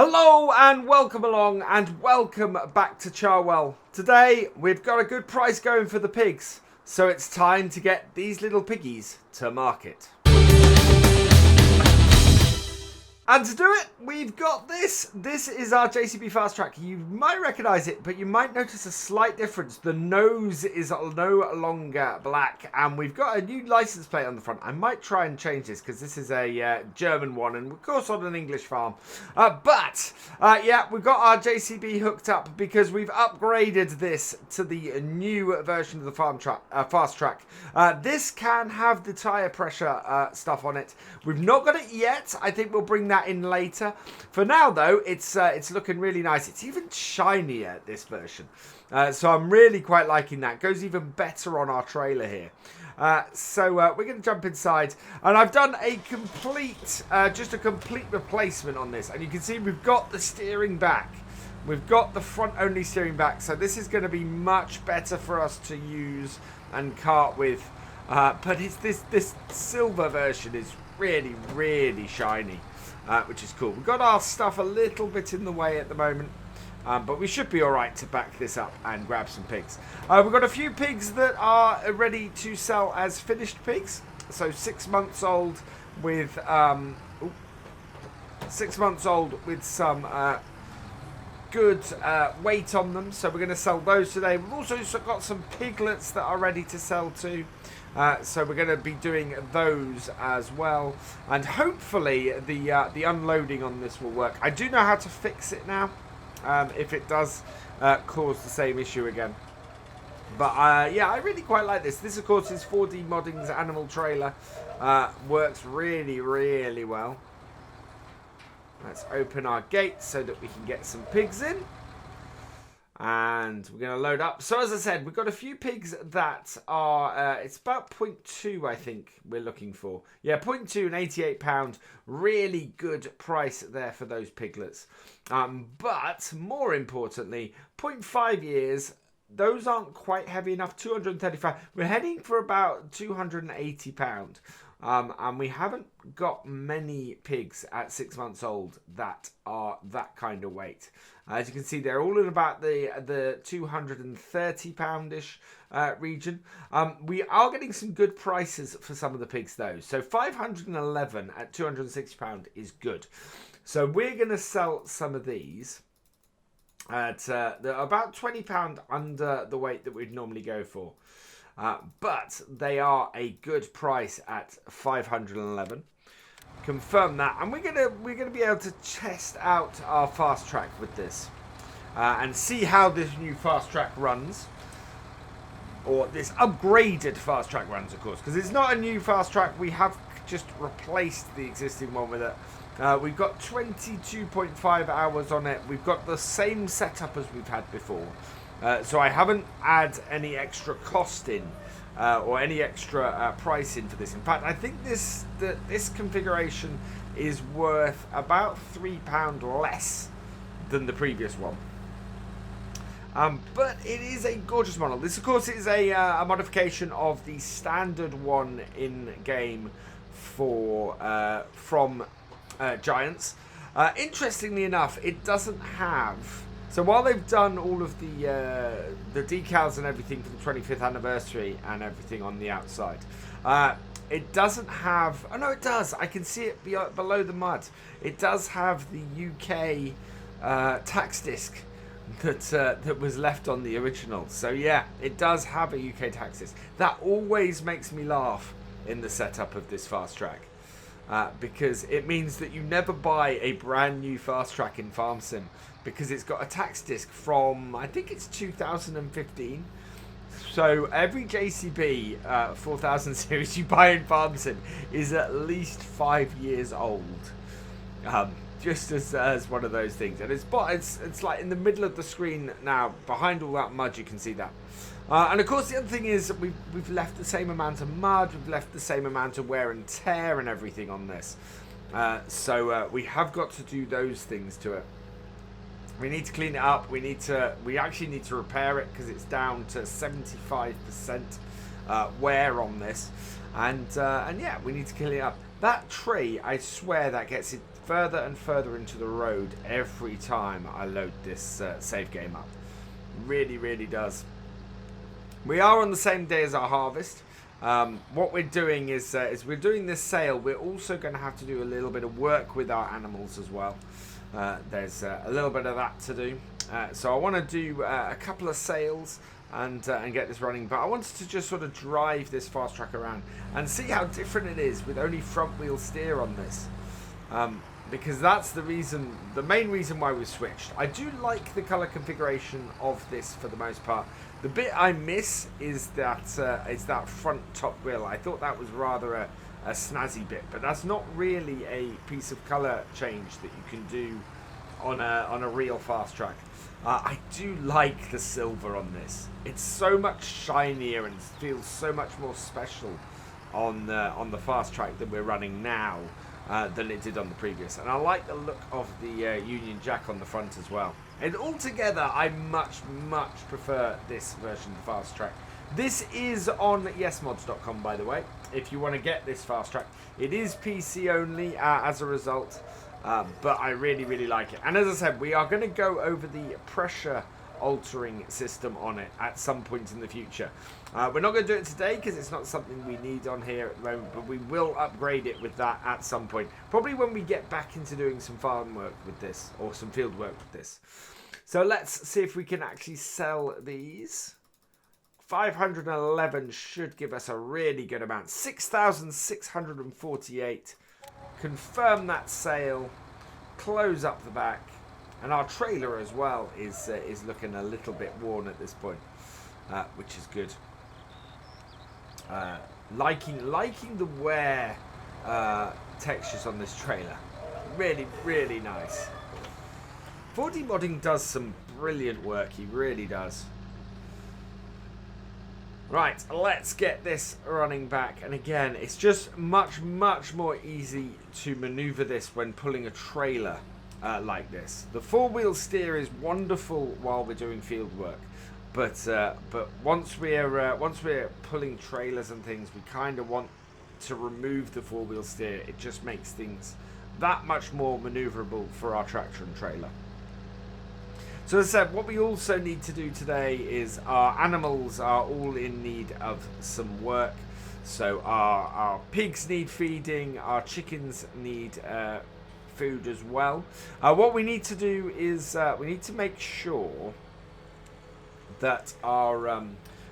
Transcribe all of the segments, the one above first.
Hello and welcome along and welcome back to Charwell. Today we've got a good price going for the pigs, so it's time to get these little piggies to market. And to do it, we've got this. This is our JCB Fastrac. You might recognise it, but you might notice a slight difference. The nose is no longer black, and we've got a new license plate on the front. I might try and change this, because this is a German one, and of course on an English farm. Yeah, we've got our JCB hooked up, because we've upgraded this to the new version of the Fastrac. This can have the tyre pressure stuff on it. We've not got it yet. I think we'll bring that in later. For now though, it's looking really nice. It's even shinier, this version, so I'm really quite liking that. Goes even better on our trailer here. So we're going to jump inside, and I've done a complete just a complete replacement on this, and you can see we've got the steering back. We've got the front only steering back, so this is going to be much better for us to use and cart with. But it's this silver version is really shiny, which is cool. We've got our stuff a little bit in the way at the moment, but we should be alright to back this up and grab some pigs. We've got a few pigs that are ready to sell as finished pigs. So 6 months old with 6 months old with some good weight on them. So we're going to sell those today. We've also got some piglets that are ready to sell too. So we're going to be doing those as well, and hopefully the unloading on this will work. I do know how to fix it now, if it does cause the same issue again. But yeah, I really quite like this. This of course is 4D Modding's animal trailer. Works really well. Let's open our gate so that we can get some pigs in. And we're going to load up. So as I said, we've got a few pigs that are, it's about 0.2 I think we're looking for. Yeah, 0.2 and £88. Really good price there for those piglets. But more importantly, 0.5 years, those aren't quite heavy enough, 235. We're heading for about £280. And we haven't got many pigs at 6 months old that are that kind of weight. As you can see, they're all in about the £230-ish region. We are getting some good prices for some of the pigs though. So 511 at £260 is good. So we're going to sell some of these at they're about £20 under the weight that we'd normally go for. But they are a good price at 511. Confirm that, and we're gonna be able to test out our Fastrac with this and see how this new Fastrac runs, or this upgraded Fastrac runs, of course, because it's not a new Fastrac. We have just replaced the existing one with it. We've got 22.5 hours on it. We've got the same setup as we've had before. So I haven't added any extra cost in or any extra price in for this. In fact, I think this configuration is worth about £3 less than the previous one. But it is a gorgeous model. This, of course, is a modification of the standard one in game for from Giants. Interestingly enough, it doesn't have. So while they've done all of the decals and everything for the 25th anniversary and everything on the outside, it doesn't have. Oh no, it does. I can see it below the mud. It does have the UK tax disc that was left on the original. So yeah, it does have a UK tax disc. That always makes me laugh in the setup of this Fastrac. Because it means that you never buy a brand new Fastrac in Farm Sim, because it's got a tax disc from, I think it's 2015. So every JCB 4000 series you buy in Farm Sim is at least 5 years old. Just as one of those things, and it's like in the middle of the screen now, behind all that mud. You can see that. And of course, the other thing is that we've left the same amount of mud, we've left the same amount of wear and tear and everything on this. So we have got to do those things to it. We need to clean it up. We actually need to repair it, because it's down to 75% wear on this, and yeah, we need to clean it up. That tree, I swear, that gets it further and further into the road every time I load this save game up. Really, really does. We are on the same day as our harvest. What we're doing is we're doing this sale. We're also going to have to do a little bit of work with our animals as well. There's a little bit of that to do. So I want to do a couple of sales and get this running. But I wanted to just sort of drive this Fastrac around and see how different it is with only front wheel steer on this. Because that's the main reason why we switched. I do like the color configuration of this for the most part. The bit I miss is that front top wheel. I thought that was rather a snazzy bit, but that's not really a piece of color change that you can do on a real Fastrac. I do like the silver on this. It's so much shinier and feels so much more special on the Fastrac that we're running now than it did on the previous. And I like the look of the Union Jack on the front as well. And altogether, I much prefer this version of the Fastrac. This is on yesmods.com, by the way, if you want to get this Fastrac. It is PC only as a result. But I really like it. And as I said, we are going to go over the pressure altering system on it at some point in the future. We're not going to do it today because it's not something we need on here at the moment, but we will upgrade it with that at some point. Probably when we get back into doing some farm work with this, or some field work with this. So let's see if we can actually sell these. 511 should give us a really good amount. 6,648. Confirm that sale, close up the back, and our trailer as well is looking a little bit worn at this point, which is good. Liking the wear textures on this trailer, really nice. 4D Modding does some brilliant work, he really does. Right, let's get this running back. And again, it's just much more easy to maneuver this when pulling a trailer like this. The four-wheel steer is wonderful while we're doing field work, but once we're pulling trailers and things, we kind of want to remove the four-wheel steer. It just makes things that much more maneuverable for our tractor and trailer. So as I said, what we also need to do today is our animals are all in need of some work. So our pigs need feeding, our chickens need food as well. What we need to do is we need to make sure that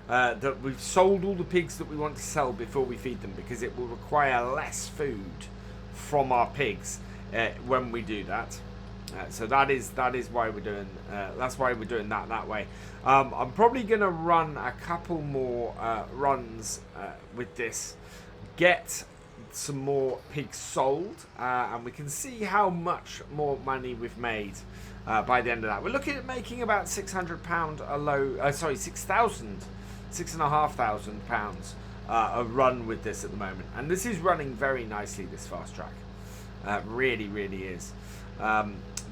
that we've sold all the pigs that we want to sell before we feed them, because it will require less food from our pigs when we do that. So that is why we're doing that way. I'm probably gonna run a couple more runs with this, get some more pigs sold, and we can see how much more money we've made by the end of that. We're looking at making about £600 a load. £6,500 a run with this at the moment, and this is running very nicely. This Fastrac really is.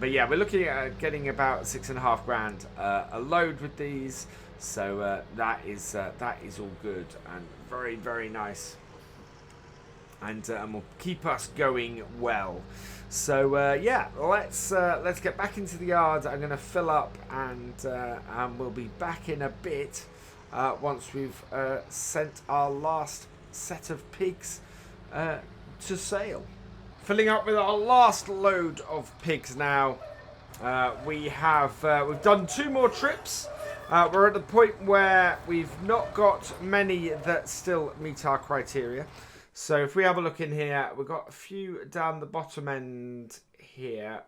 But yeah, we're looking at getting about £6.5 grand a load with these, so that is all good and very nice, and will keep us going well. So yeah, let's get back into the yard. I'm going to fill up, and we'll be back in a bit once we've sent our last set of pigs to sale. Filling up with our last load of pigs now. We've done 2 more trips. We're at the point where we've not got many that still meet our criteria. So if we have a look in here, we've got a few down the bottom end here.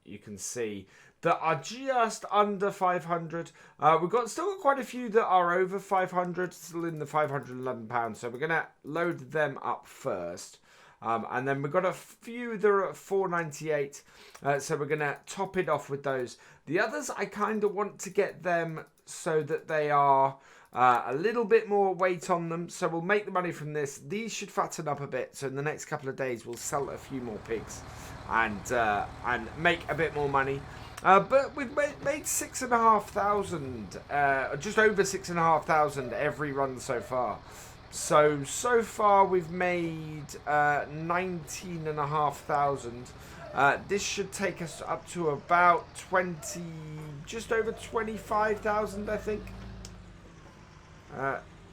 You can see that are just under 500. We've still got quite a few that are over 500, still in the £511. So we're going to load them up first. And then we've got a few that are at 498, so we're going to top it off with those. The others, I kind of want to get them so that they are a little bit more weight on them, so we'll make the money from this. These should fatten up a bit, so in the next couple of days we'll sell a few more pigs and make a bit more money. But we've made 6,500, just over 6,500 every run so far. So far we've made 19,500. This should take us up to about just over 25,000, I think.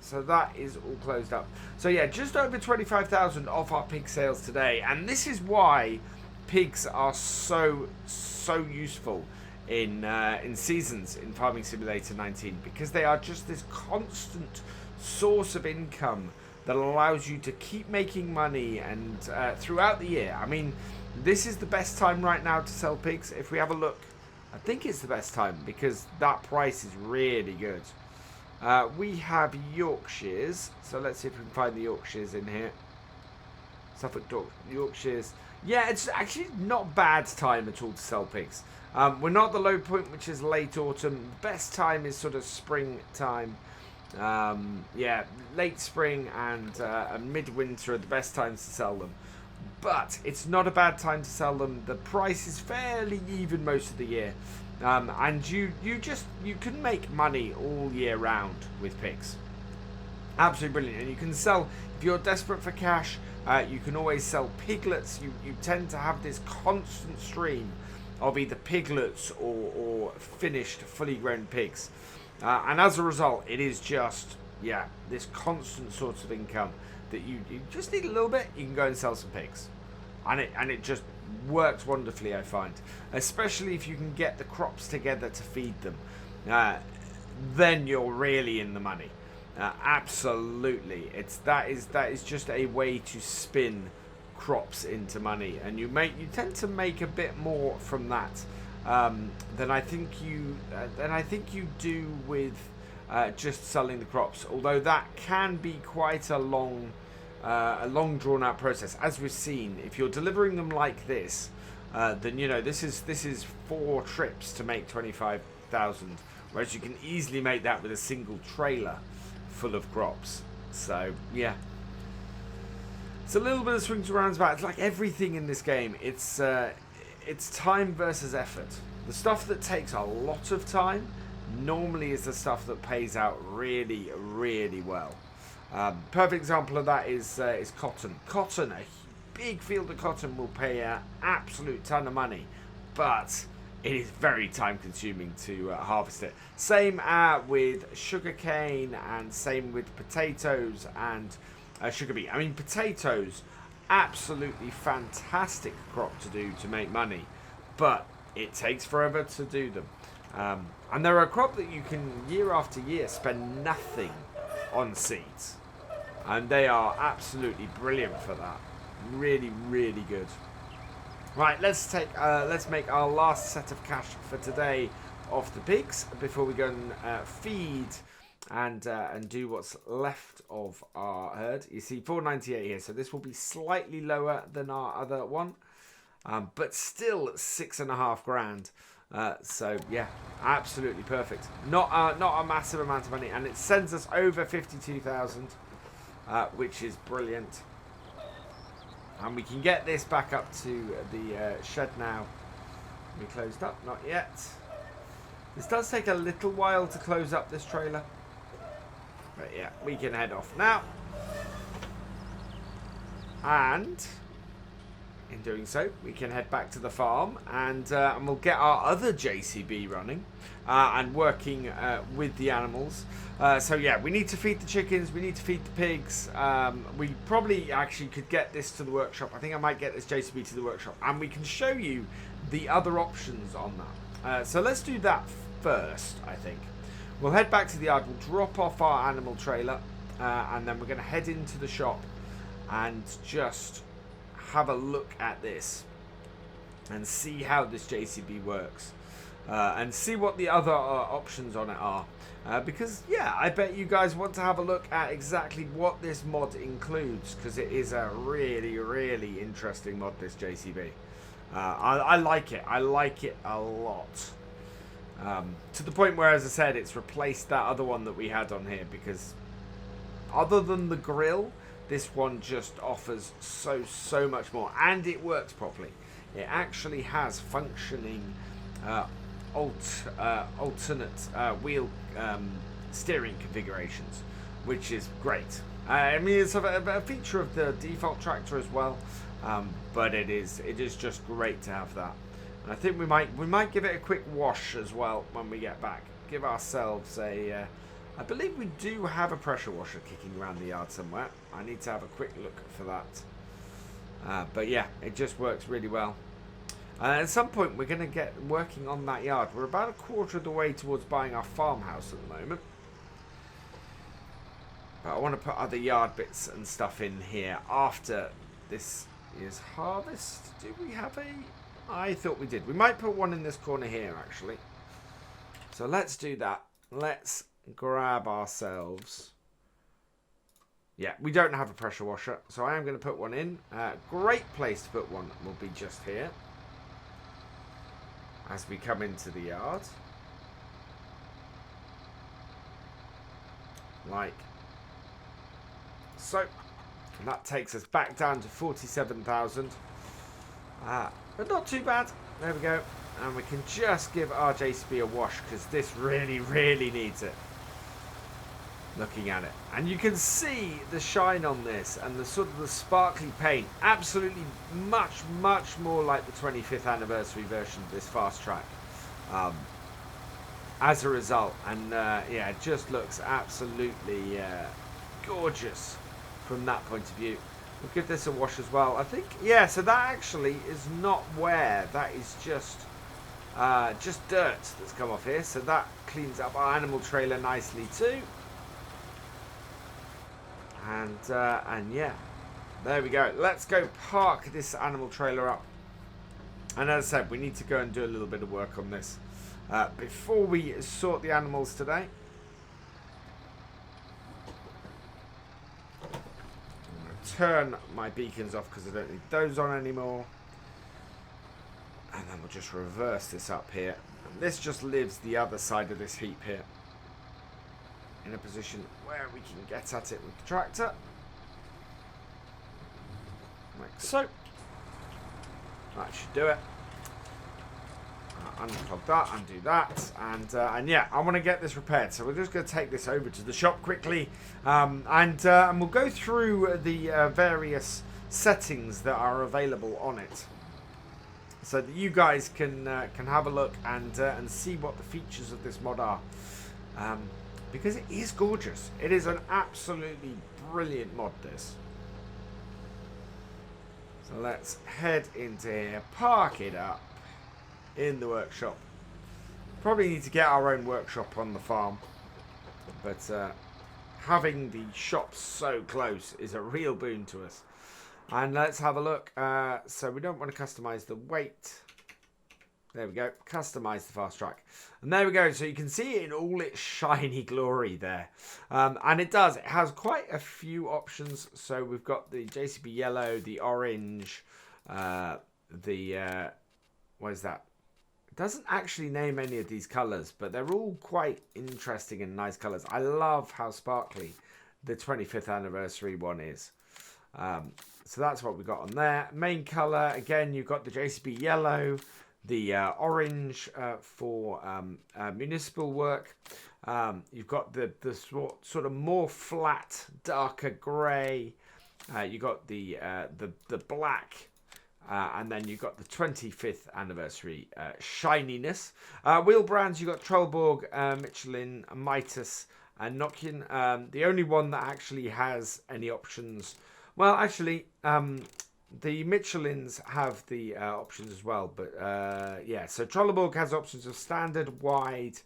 So that is all closed up. So yeah, just over 25,000 off our pig sales today, and this is why pigs are so useful in seasons in Farming Simulator 19, because they are just this constant source of income that allows you to keep making money and throughout the year. I mean, this is the best time right now to sell pigs. If we have a look, I think it's the best time because that price is really good. We have Yorkshires, so let's see if we can find the Yorkshires in here. Suffolk Yorkshires. Yeah, it's actually not bad time at all to sell pigs. We're not the low point, which is late autumn. The best time is sort of springtime. Yeah, late spring and midwinter are the best times to sell them. But it's not a bad time to sell them. The price is fairly even most of the year. And you can make money all year round with pigs. Absolutely brilliant. And you can sell, if you're desperate for cash, you can always sell piglets. You tend to have this constant stream of either piglets or finished, fully grown pigs. And as a result, it is just, yeah, this constant source of income that you just need a little bit, you can go and sell some pigs. And it just works wonderfully, I find. Especially if you can get the crops together to feed them. Then you're really in the money. Absolutely. That is just a way to spin crops into money. And you tend to make a bit more from that than I think you do with just selling the crops. Although that can be quite a long drawn out process, as we've seen. If you're delivering them like this, then you know this is 4 trips to make 25,000, whereas you can easily make that with a single trailer full of crops. So yeah, it's a little bit of swings and roundabouts. It's like everything in this game. It's time versus effort. The stuff that takes a lot of time normally is the stuff that pays out really, really well. Perfect example of that is cotton. Cotton, a big field of cotton will pay an absolute ton of money, but it is very time consuming to harvest it. Same with sugarcane, and same with potatoes and sugar beet. I mean, potatoes, absolutely fantastic crop to do to make money, but it takes forever to do them. And they're a crop that you can year after year spend nothing on seeds, and they are absolutely brilliant for that. Really, really good. Right, let's make our last set of cash for today off the pigs before we go and feed and do what's left of our herd. You see 498 here, so this will be slightly lower than our other one, but still 6.5 grand. So yeah, absolutely perfect. Not a massive amount of money, and it sends us over 52,000, which is brilliant. And we can get this back up to the shed now. We closed up, not yet. This does take a little while to close up this trailer, but yeah, we can head off now. And in doing so, we can head back to the farm, and we'll get our other JCB running and working with the animals. So yeah, we need to feed the chickens, we need to feed the pigs. We probably actually could get this to the workshop. I think I might get this JCB to the workshop, and we can show you the other options on that. So let's do that first, I think. We'll head back to the yard, we'll drop off our animal trailer, and then we're going to head into the shop and just have a look at this and see how this JCB works, and see what the other options on it are, because yeah, I bet you guys want to have a look at exactly what this mod includes, because it is a really, really interesting mod, this JCB. I like it a lot, to the point where, as I said, it's replaced that other one that we had on here, because other than the grill, this one just offers so much more, and it works properly. It actually has functioning alternate wheel steering configurations, which is great. I mean, it's a feature of the default tractor as well, but it is just great to have that. And I think we might give it a quick wash as well when we get back. Give ourselves a. I believe we do have a pressure washer kicking around the yard somewhere. I need to have a quick look for that. But yeah, it just works really well. At some point, we're going to get working on that yard. We're about a quarter of the way towards buying our farmhouse at the moment. But I want to put other yard bits and stuff in here after this is harvest. Do we have a... I thought we did. We might put one in this corner here, actually. So let's do that. Let's grab ourselves... Yeah, we don't have a pressure washer, so I am going to put one in. Great place to put one will be just here. As we come into the yard. Like so. And that takes us back down to 47,000. But not too bad. There we go. And we can just give our JCB a wash because this really, really needs it. Looking at it. And you can see the shine on this and the sort of the sparkly paint. Absolutely much, much more like the 25th anniversary version of this Fastrac. As a result. And yeah, it just looks absolutely gorgeous from that point of view. We'll give this a wash as well. I think, yeah, so that actually is not wear. That is just dirt that's come off here. So that cleans up our animal trailer nicely too. And yeah, there we go. Let's go park this animal trailer up. And as I said, we need to go and do a little bit of work on this before we sort the animals today. I'm going to turn my beacons off because I don't need those on anymore. And then we'll just reverse this up here. And this just lives the other side of this heap here. In a position where we can get at it with the tractor. Like so. That should do it. Unclog that, undo that, and yeah, I want to get this repaired. So we're just going to take this over to the shop quickly, and we'll go through the various settings that are available on it, so that you guys can have a look and see what the features of this mod are. Because it is gorgeous. It is an absolutely brilliant mod, this. So let's head into here, park it up in the workshop. Probably need to get our own workshop on the farm. But having the shop so close is a real boon to us. And let's have a look. So we don't want to customize the weight. There we go. Customize the Fastrac. And there we go. So you can see it in all its shiny glory there. And it does. It has quite a few options. So we've got the JCB yellow, the orange, what is that? It doesn't actually name any of these colours, but they're all quite interesting and nice colours. I love how sparkly the 25th anniversary one is. So that's what we got on there. Main colour, again, you've got the JCB yellow, the orange for municipal work. You've got the sort of more flat, darker grey. You got the black, and then you've got the 25th anniversary shininess. Wheel brands, you've got Trelleborg, Michelin, Mitas, and Nokian. The only one that actually has any options. Well, actually, the Michelins have the options as well, but yeah, so Trelleborg has options of standard, wide,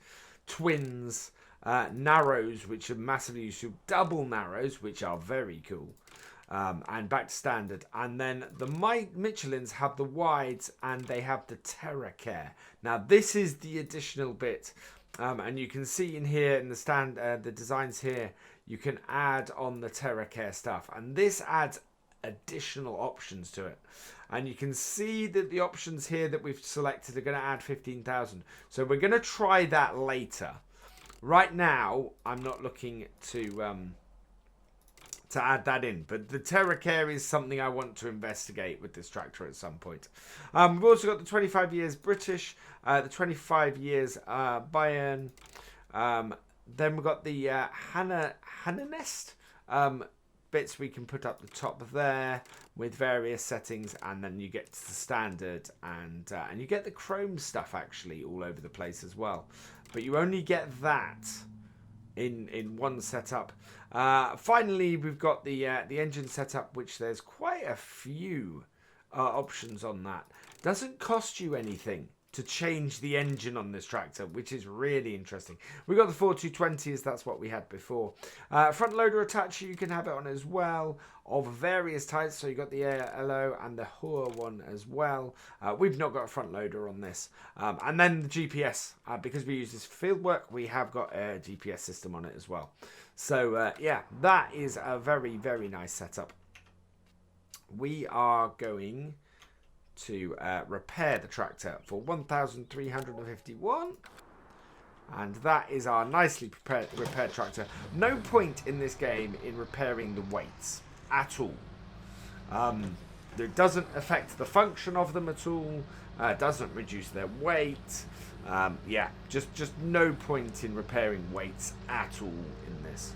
twins, narrows, which are massively useful, double narrows, which are very cool, and back to standard. And then the Michelins have the wides and they have the Terra Care. Now, this is the additional bit, and you can see in here in the designs here, you can add on the Terra Care stuff, and this adds additional options to it. And you can see that the options here that we've selected are going to add 15,000. So we're going to try that later. Right now, I'm not looking to add that in, but the Terra Care is something I want to investigate with this tractor at some point. We've also got the 25 years British, the 25 years Bayern. Then we've got the Hanousek bits we can put up the top there with various settings, and then you get to the standard, and you get the chrome stuff actually all over the place as well. But you only get that in one setup. Finally, we've got the engine setup, which there's quite a few options on that. Doesn't cost you anything to change the engine on this tractor, which is really interesting. We've got the 4220s, that's what we had before. Front loader attacher, you can have it on as well, of various types. So you've got the LO and the Hoher one as well. We've not got a front loader on this. And then the GPS, because we use this for field work, we have got a GPS system on it as well. So yeah, that is a very, very nice setup. We are going to repair the tractor for 1,351, and that is our nicely repaired tractor. No point in this game in repairing the weights at all. It doesn't affect the function of them at all. Doesn't reduce their weight. Yeah, just no point in repairing weights at all in this.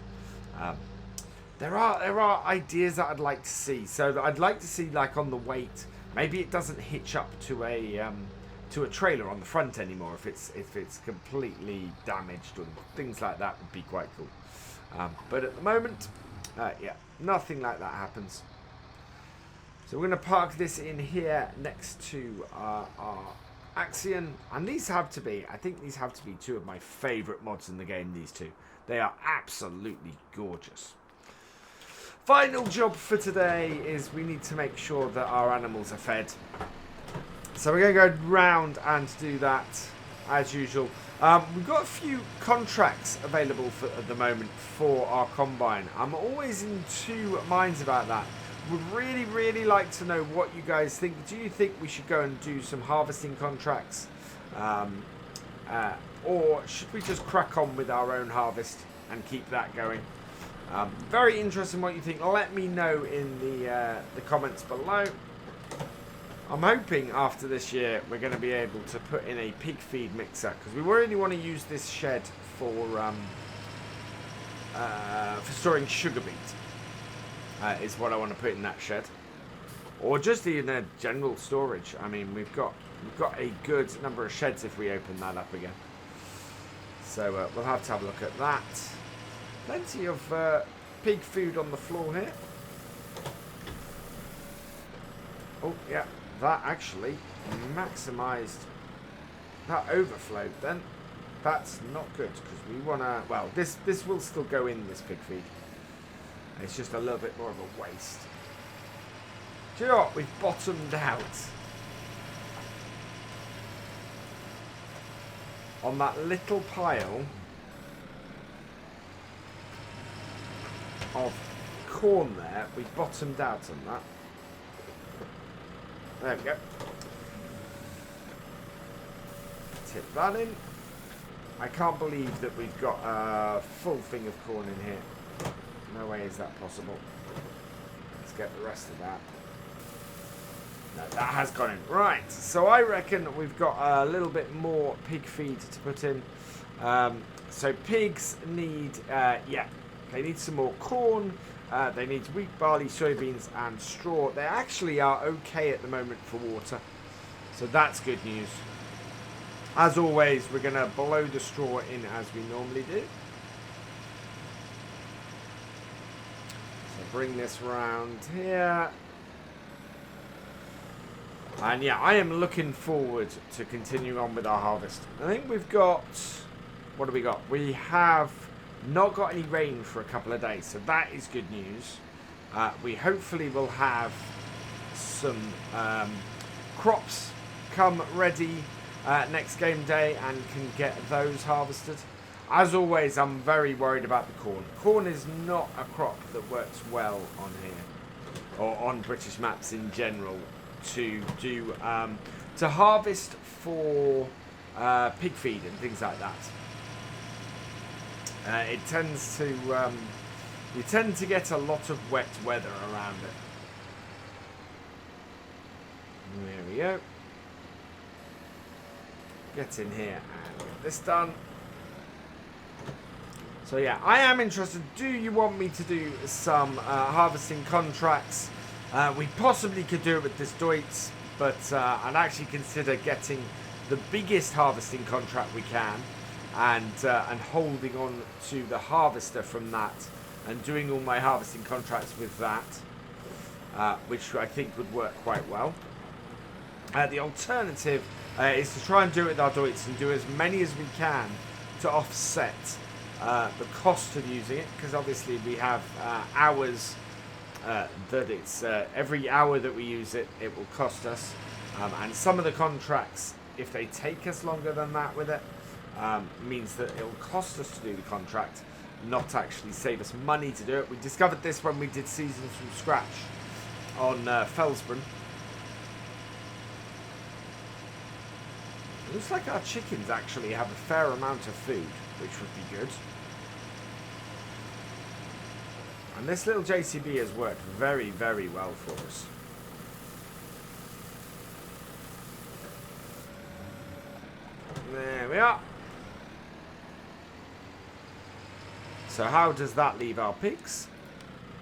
There are ideas that I'd like to see. So I'd like to see, like, on the weight, maybe it doesn't hitch up to a trailer on the front anymore if it's completely damaged, or things like that would be quite cool. But at the moment, yeah, nothing like that happens. So we're going to park this in here next to our Axion, and these have to be, I think these have to be two of my favourite mods in the game. These two, they are absolutely gorgeous. Final job for today is we need to make sure that our animals are fed. So we're going to go round and do that as usual. We've got a few contracts available at the moment for our combine. I'm always in two minds about that. Would really, really like to know what you guys think. Do you think we should go and do some harvesting contracts? Or should we just crack on with our own harvest and keep that going? Very interesting what you think. Let me know in the comments below. I'm hoping after this year we're going to be able to put in a pig feed mixer, because we really want to use this shed for storing sugar beet. Is what I want to put in that shed, or just in a general storage. I mean, we've got a good number of sheds if we open that up again. So we'll have to have a look at that. Plenty of pig food on the floor here. Oh, yeah, that actually maximised. That overflowed then. That's not good, because we want to... Well, this will still go in, this pig feed. It's just a little bit more of a waste. Do you know what? We've bottomed out on that little pile of corn there. We bottomed out on that. There we go. Tip that in. I can't believe that we've got a full thing of corn in here. No way is that possible. Let's get the rest of that. No, that has gone in. Right, so I reckon we've got a little bit more pig feed to put in. So pigs need, yeah, they need some more corn. They need wheat, barley, soybeans and straw. They actually are okay at the moment for water. So that's good news. As always, we're going to blow the straw in as we normally do. So bring this round here. And yeah, I am looking forward to continuing on with our harvest. I think we've got... What do we got? We have not got any rain for a couple of days, so that is good news. We hopefully will have some crops come ready next game day and can get those harvested. As always, I'm very worried about the corn. Corn is not a crop that works well on here, or on British maps in general, to do to harvest for pig feed and things like that. It tends to you tend to get a lot of wet weather around it. There we go. Get in here and get this done. So yeah, I am interested. Do you want me to do some harvesting contracts? We possibly could do it with this Deutz, but I'd actually consider getting the biggest harvesting contract we can, and holding on to the harvester from that, and doing all my harvesting contracts with that, which I think would work quite well. The alternative is to try and do it with our Deutz and do as many as we can to offset the cost of using it, because obviously we have hours that it's every hour that we use it, it will cost us, and some of the contracts, if they take us longer than that with it, means that it will cost us to do the contract, not actually save us money to do it. We discovered this when we did seasons from scratch on Felsbrunn. It looks like our chickens actually have a fair amount of food, which would be good. And this little JCB has worked very, very well for us. There we are. So how does that leave our pigs?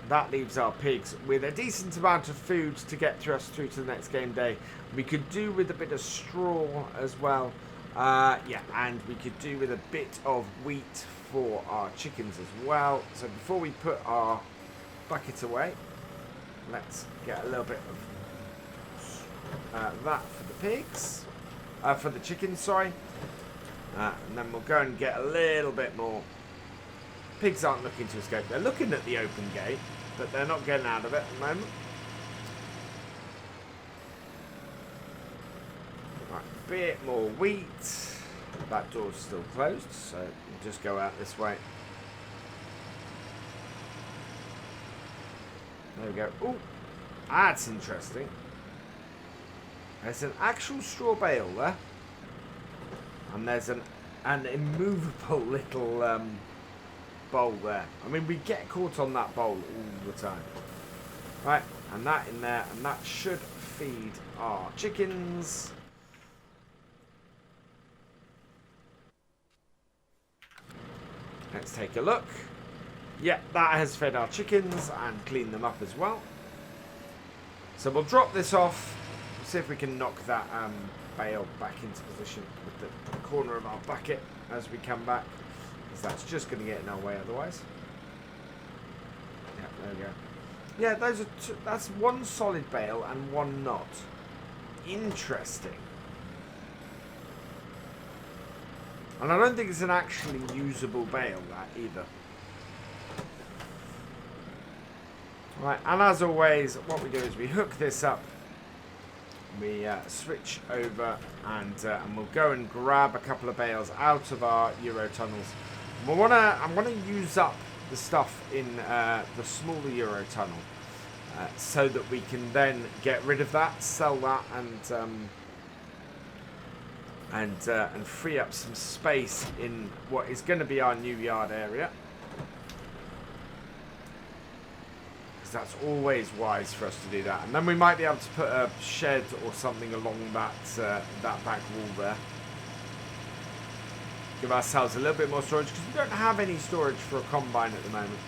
That leaves our pigs with a decent amount of food to get us through to the next game day. We could do with a bit of straw as well. Yeah, and we could do with a bit of wheat for our chickens as well. So before we put our bucket away, let's get a little bit of that for the pigs. For the chickens, sorry. And then we'll go and get a little bit more. Pigs aren't looking to escape. They're looking at the open gate, but they're not getting out of it at the moment. Right, a bit more wheat. That door's still closed, so we'll just go out this way. There we go. Oh, that's interesting. There's an actual straw bale there. And there's an immovable little bowl there. I mean, we get caught on that bowl all the time. Right, and that in there, and that should feed our chickens. Let's take a look. Yeah, that has fed our chickens and cleaned them up as well. So we'll drop this off. See if we can knock that bale back into position with the corner of our bucket as we come back, because that's just going to get in our way otherwise. Yeah, there we go. Yeah, those are that's one solid bale and one not. Interesting. And I don't think it's an actually usable bale, that either. Right, and as always, what we do is we hook this up. We switch over and we'll go and grab a couple of bales out of our Euro tunnels. I'm gonna use up the stuff in the smaller Euro tunnel so that we can then get rid of that, sell that, and free up some space in what is going to be our new yard area. That's always wise for us to do that, and then we might be able to put a shed or something along that that back wall there. Give ourselves a little bit more storage, because we don't have any storage for a combine at the moment.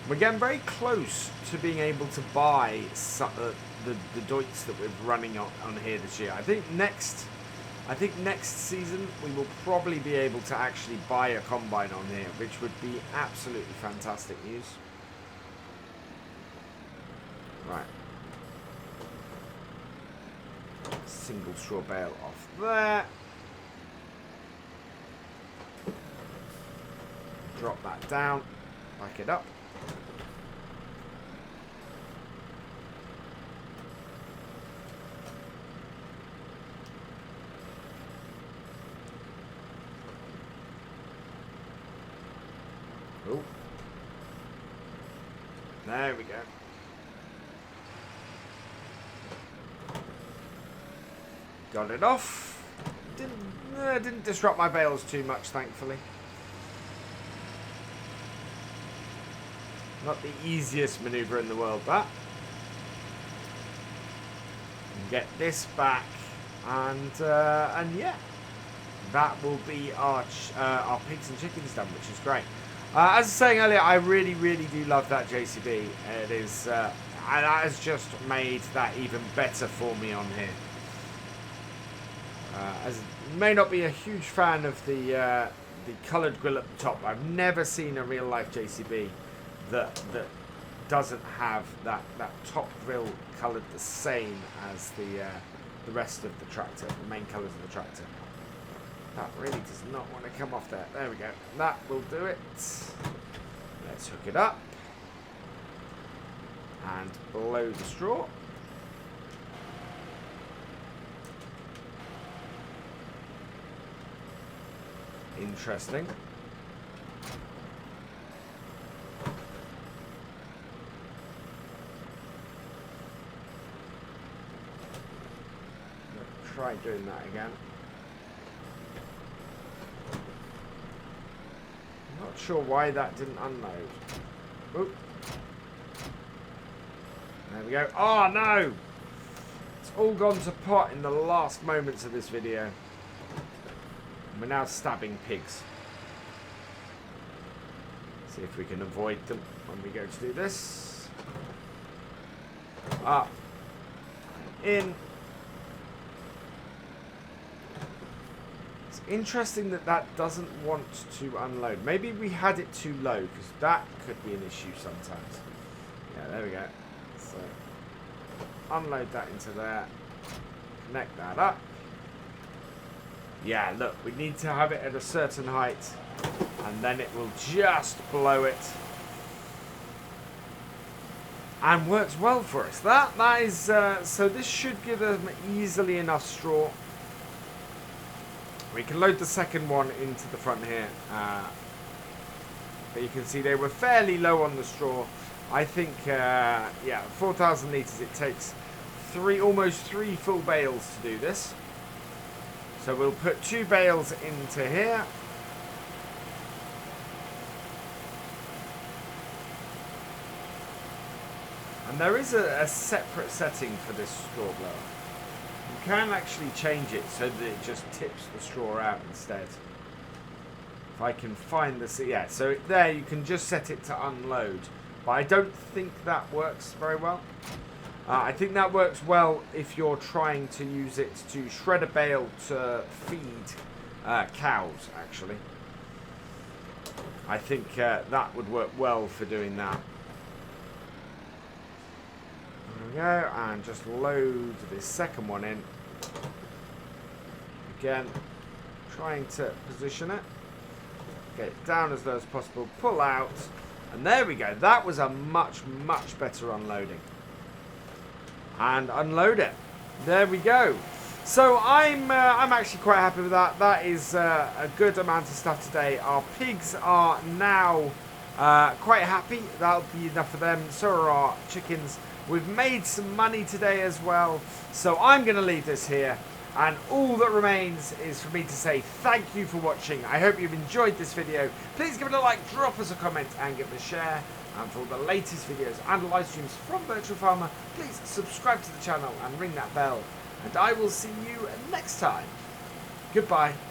We're getting very close to being able to buy the Deutz that we're running on here this year. I think next season we will probably be able to actually buy a combine on here, which would be absolutely fantastic news. Right. Single straw bale off there. Drop that down. Back it up. Oh. There we go. Got it off. Didn't disrupt my bales too much, thankfully. Not the easiest maneuver in the world, that. Get this back, and yeah, that will be our pigs and chickens done, which is great. As I was saying earlier, I really, really do love that JCB. It is, and that has just made that even better for me on here. As may not be a huge fan of the coloured grill at the top. I've never seen a real life JCB that doesn't have that top grill coloured the same as the rest of the tractor, the main colours of the tractor. That really does not want to come off there. There we go. That will do it. Let's hook it up and blow the straw. Interesting. Let's try doing that again. I'm not sure why that didn't unload. Oop. There we go. Oh no! It's all gone to pot in the last moments of this video. We're now stabbing pigs. See if we can avoid them when we go to do this. Up. In. It's interesting that that doesn't want to unload. Maybe we had it too low, because that could be an issue sometimes. Yeah, there we go. So, unload that into there. Connect that up. Yeah, look, we need to have it at a certain height, and then it will just blow it. And works well for us. That is, so this should give them easily enough straw. We can load the second one into the front here. But you can see they were fairly low on the straw. I think, yeah, 4,000 litres, it takes almost three full bales to do this. So we'll put 2 bales into here. And there is a separate setting for this straw blower. You can actually change it so that it just tips the straw out instead. If I can find this, yeah, so there you can just set it to unload. But I don't think that works very well. I think that works well if you're trying to use it to shred a bale to feed cows, actually. I think that would work well for doing that. There we go, and just load this second one in. Again, trying to position it. Get it down as low as possible, pull out, and there we go. That was a much, much better unloading. And unload it. There we go. So I'm actually quite happy with that. That is a good amount of stuff today. Our pigs are now quite happy. That'll be enough for them. So are our chickens. We've made some money today as well. So I'm going to leave this here. And all that remains is for me to say thank you for watching. I hope you've enjoyed this video. Please give it a like, drop us a comment, and give it a share. And for all the latest videos and live streams from Virtual Farmer, please subscribe to the channel and ring that bell. And I will see you next time. Goodbye.